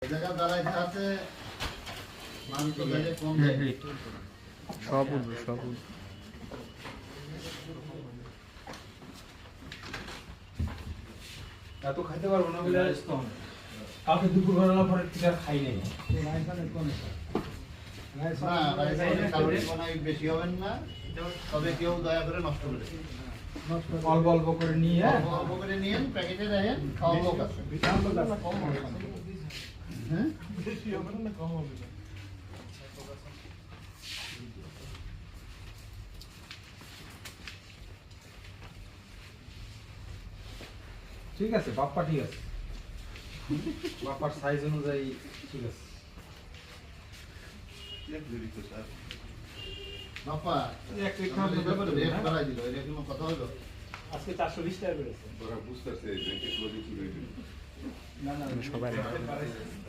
জায়গা দাঁড়াইতে আছে মানুষ কম সব উঠবে সব উঠবে। এত খাইতে পারবো না বলে কালকে দুপুর বেলা পরে ঠিক আর খাই নাই। বেশি হবেন না, তবে কেউ দয়া করে নষ্ট করে অল্প অল্প করে নিয়ে অল্প করে নিয়ে প্যাকেটে রাখেন, খাওয়া লোক আছে। হ্যাঁ ঠিক আছে, বাপ্পা ঠিক আছে, বাপ্পার সাইজ অনুযায়ী ঠিক আছে। বাপ্পা এক প্লেট খাওয়া তো ব্যাপার রেট না। বাড়াই দিল, এটা কোনো কথা হলো? আজকে 420 টাকা করেছে। ওরা বুঝতেছে যে সবাই